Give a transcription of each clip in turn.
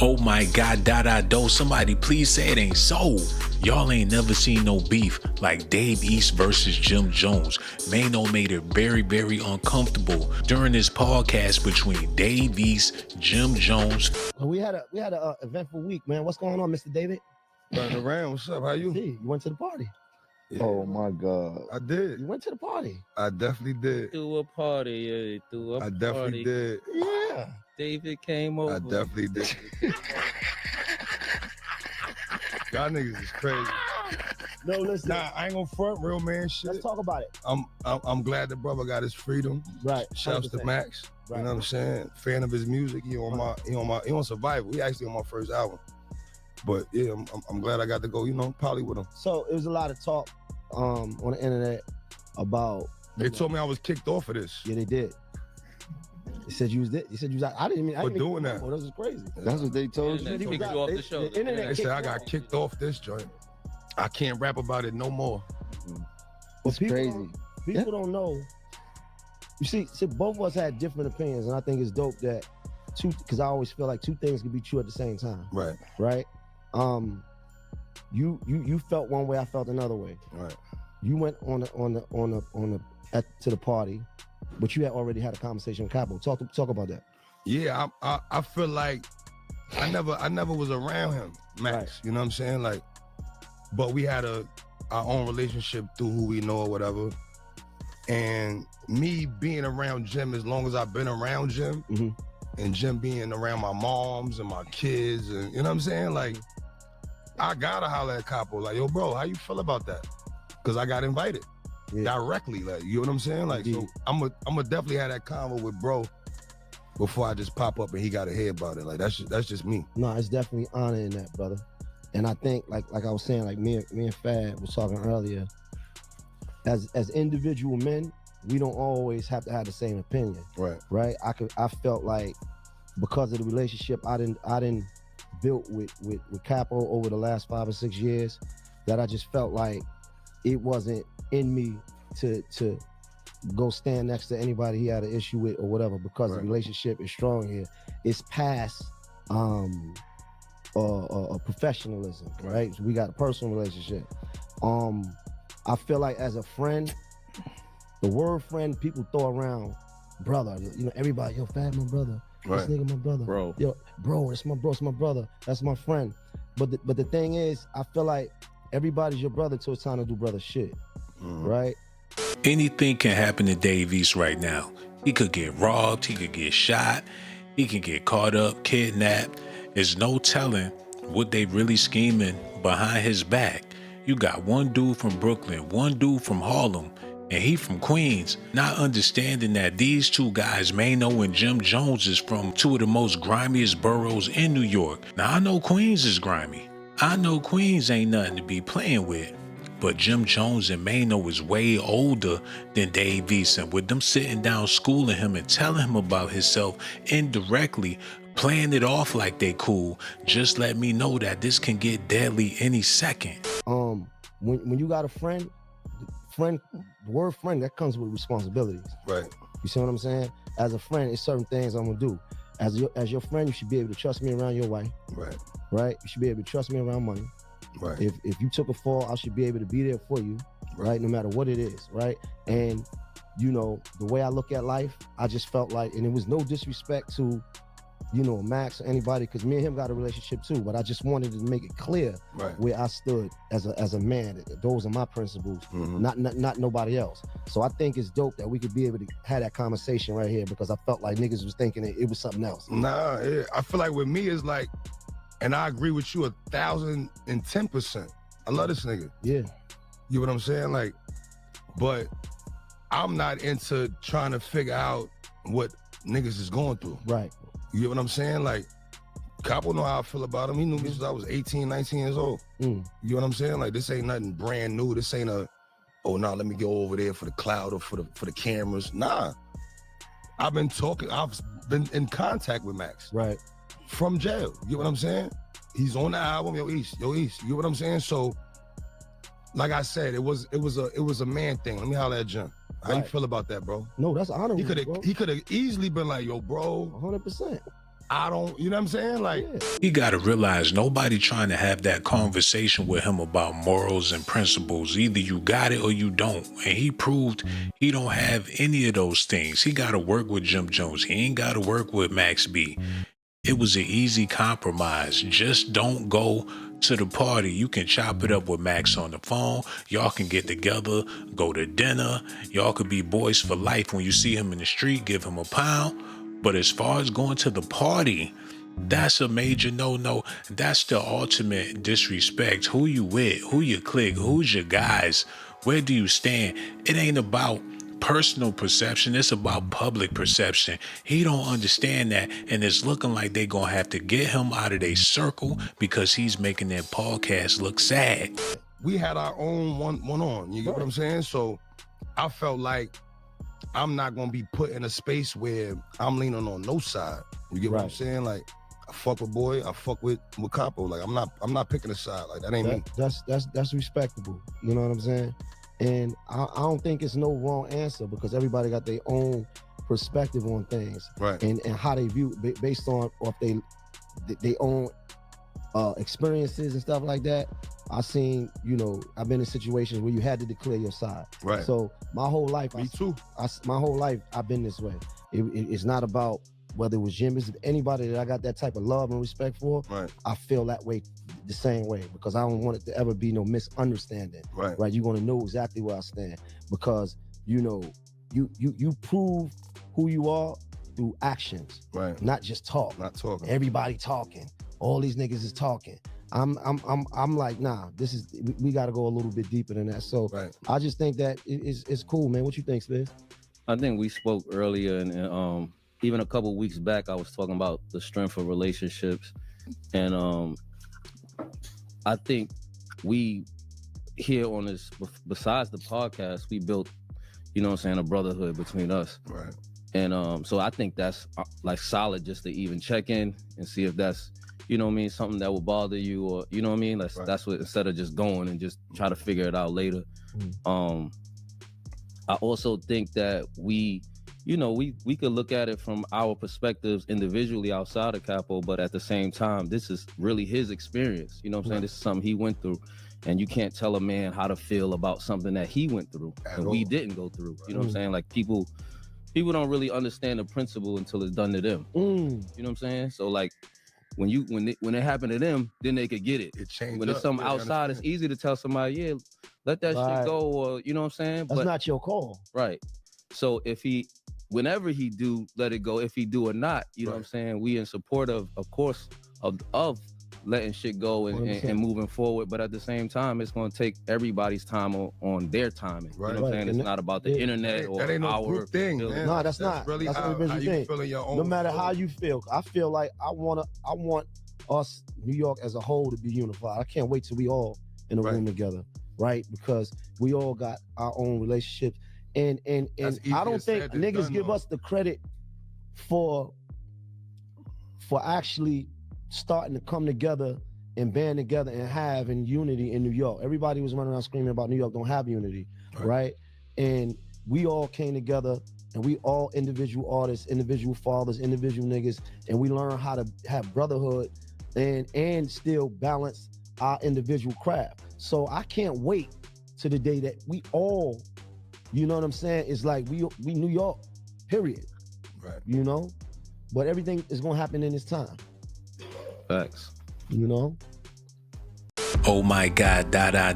Oh my God, do somebody please say it ain't so. Y'all ain't never seen no beef like Dave East versus Jim Jones. Mano made it very, very uncomfortable during this podcast between Dave East, Jim Jones. We had a eventful week, man. What's going on, Mr. David? Running around. What's up? How you? You went to the party. Yeah. Oh my God. I did. You went to the party. I definitely did. Threw a party. I definitely did. Yeah. David came over. I definitely did. Y'all niggas is crazy. No, listen. Nah, I ain't gonna front, real man shit. Let's talk about it. I'm glad the brother got his freedom. Right. Shouts to Max. Right. You know what I'm saying? Fan of his music. He on Survival. He actually on my first album. But yeah, I'm glad I got to go, poly with him. So it was a lot of talk on the internet about. They told me I was kicked off of this. Yeah, they did. They said you was there. They said you was. I didn't mean. For doing that. Oh, this is crazy. That's what they told you. They kicked you off the show. The internet They said I kicked got off. kicked off this joint. I can't rap about it no more. It's crazy. People don't know. You see, both of us had different opinions, and I think it's dope that because I always feel like two things can be true at the same time. Right. Right. You felt one way, I felt another way. Right. You went to the party, but you had already had a conversation with Capo. Talk about that. Yeah, I feel like I never was around him, Max. Right. You know what I'm saying? Like, but we had our own relationship through who we know or whatever. And me being around Jim as long as I've been around Jim, Mm-hmm. and Jim being around my moms and my kids, and you know what I'm saying? Like, I gotta holler at Capo, like, yo, bro, how you feel about that? Because I got invited directly, like, you know what I'm saying? Like, so I'm gonna definitely have that convo with bro before I just pop up and he gotta hear about it. Like, that's just me. No, it's definitely honor in that, brother. And I think, like I was saying, like me and Fad was talking earlier, as individual men, we don't always have to have the same opinion. Right. Right? I felt like because of the relationship I didn't built with Capo over the last 5 or 6 years, that I just felt like it wasn't in me to go stand next to anybody he had an issue with or whatever, because the relationship is strong here. It's past professionalism, right? So we got a personal relationship. I feel like as a friend, the word friend people throw around, brother, everybody, yo, Fad, my brother. Right. This nigga, my brother. Bro. Yo, bro, that's my brother. That's my friend. But the thing is, I feel like everybody's your brother till it's time to do brother shit. Right? Anything can happen to Dave East right now. He could get robbed, he could get shot, he can get caught up, kidnapped. There's no telling what they really scheming behind his back. You got one dude from Brooklyn, one dude from Harlem, and he from Queens, not understanding that these two guys, Mano and Jim Jones, is from two of the most grimiest boroughs in New York. Now, I know Queens is grimy. I know Queens ain't nothing to be playing with. But Jim Jones and Mano is way older than Dave East, and with them sitting down schooling him and telling him about himself indirectly, playing it off like they cool, just let me know that this can get deadly any second. When you got a friend, the word friend, that comes with responsibilities. Right. You see what I'm saying? As a friend, it's certain things I'm gonna do. As your friend, you should be able to trust me around your wife. Right. Right? You should be able to trust me around money. Right. If you took a fall, I should be able to be there for you, right? No matter what it is, right? And the way I look at life, I just felt like, and it was no disrespect to, Max or anybody, because me and him got a relationship too, but I just wanted to make it clear where I stood as a man. Those are my principles, not nobody else. So I think it's dope that we could be able to have that conversation right here, because I felt like niggas was thinking it was something else. Nah, I feel like with me it's like, and I agree with you 1,010%. I love this nigga. Yeah. You know what I'm saying? Like, but I'm not into trying to figure out what niggas is going through. Right. You get what I'm saying? Like, Capo know how I feel about him. He knew me since I was 18, 19 years old. You know what I'm saying? Like, this ain't nothing brand new. This ain't let me go over there for the cloud or for the cameras. Nah. I've been in contact with Max. Right. From jail. You get what I'm saying? He's on the album, Yo East. You get what I'm saying? So, like I said, it was a man thing. Let me holler at Jim. How you feel about that, bro? No, that's honorable. He could have easily been like, yo, bro. 100%. I don't, you know what I'm saying? Like, He got to realize nobody trying to have that conversation with him about morals and principles. Either you got it or you don't. And he proved he don't have any of those things. He got to work with Jim Jones. He ain't got to work with Max B. It was an easy compromise. Just don't go to the party. You can chop it up with Max on the phone. Y'all can get together, go to dinner. Y'all could be boys for life. When you see him in the street, give him a pound. But as far as going to the party, that's a major no-no. That's the ultimate disrespect. Who you with? Who you click? Who's your guys? Where do you stand? It ain't about personal perception. It's about public perception. He don't understand that, and it's looking like they gonna have to get him out of their circle because he's making their podcast look sad. we had our own one on. You get what I'm saying? So I felt like I'm not gonna be put in a space where I'm leaning on no side. You get what I'm saying? Like, I fuck with boy, I fuck with Capo. Like, I'm not picking a side. Like, that ain't me. That's respectable. You know what I'm saying? And I don't think it's no wrong answer because everybody got their own perspective on things, Right. And how they view based on or if they own experiences and stuff like that. I've seen, I've been in situations where you had to declare your side. Right. So my whole life, Me too. my whole life, I've been this way. It's not about whether it was Jim, it's anybody that I got that type of love and respect for. Right. I feel that way, the same way, because I don't want it to ever be no misunderstanding. Right. Right. You're gonna know exactly where I stand because you prove who you are through actions, Right. not just talk. Not talking. Everybody talking. All these niggas is talking. I'm like, nah, we gotta go a little bit deeper than that. So Right. I just think that it's cool, man. What you think, Spiz? I think we spoke earlier, and even a couple weeks back, I was talking about the strength of relationships, and I think we here on this, besides the podcast, we built, a brotherhood between us. Right. And so I think that's like solid just to even check in and see if that's, something that will bother you or, That's what, instead of just going and just try to figure it out later. I also think that we could look at it from our perspectives individually outside of Capo, but at the same time, this is really his experience. You know what I'm saying? This is something he went through. And you can't tell a man how to feel about something that he went through and we didn't go through. You know what I'm saying? Like people don't really understand the principle until it's done to them. You know what I'm saying? So like when it happened to them, then they could get it. It changed. When it's something outside, it's easy to tell somebody, yeah, let that shit go, or you know what I'm saying? That's not your call. Right. So whenever he do let it go, if he do or not, you know what I'm saying? We in support of course, of letting shit go and moving forward. But at the same time, it's going to take everybody's time on their timing. Right. You know what I'm saying? It's not about the internet or that ain't no our group thing, man. No, that's not. Really that's how you feel in your own. No matter how you feel, I feel like I want us, New York as a whole, to be unified. I can't wait till we all in a room together, right? Because we all got our own relationships. And I don't think niggas give us the credit for actually starting to come together and band together and having unity in New York. Everybody was running around screaming about New York don't have unity, right? And we all came together and we all individual artists, individual fathers, individual niggas, and we learned how to have brotherhood and still balance our individual craft. So I can't wait to the day that we all, you know what I'm saying? It's like we New York, period. Right. But everything is gonna happen in its time. Facts. Oh my God,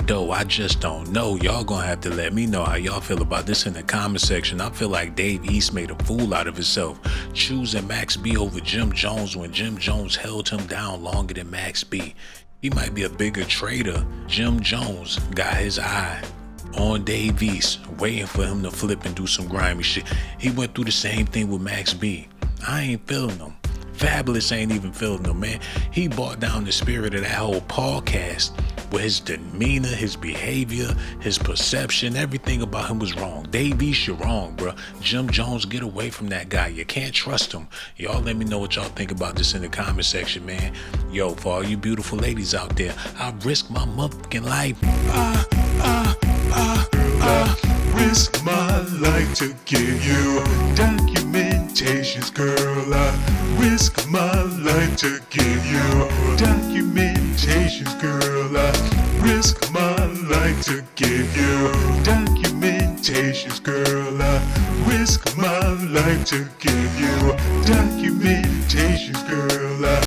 do. I just don't know. Y'all gonna have to let me know how y'all feel about this in the comment section. I feel like Dave East made a fool out of himself, choosing Max B over Jim Jones when Jim Jones held him down longer than Max B. He might be a bigger traitor. Jim Jones got his eye on Dave East, waiting for him to flip and do some grimy shit. He went through the same thing with Max B. I ain't feeling him. Fabulous ain't even feeling him, man. He brought down the spirit of that whole podcast with his demeanor, his behavior, his perception. Everything about him was wrong. Dave East, you're wrong, bro. Jim Jones, get away from that guy. You can't trust him. Y'all let me know what y'all think about this in the comment section, man. Yo, for all you beautiful ladies out there, I risk my motherfucking life. I risk my life to give you documentation. Documentations, girl, I risk my life to give you. Documentations, girl, I risk my life to give you. Documentations, girl, I risk my life to give you. Documentations, girl, I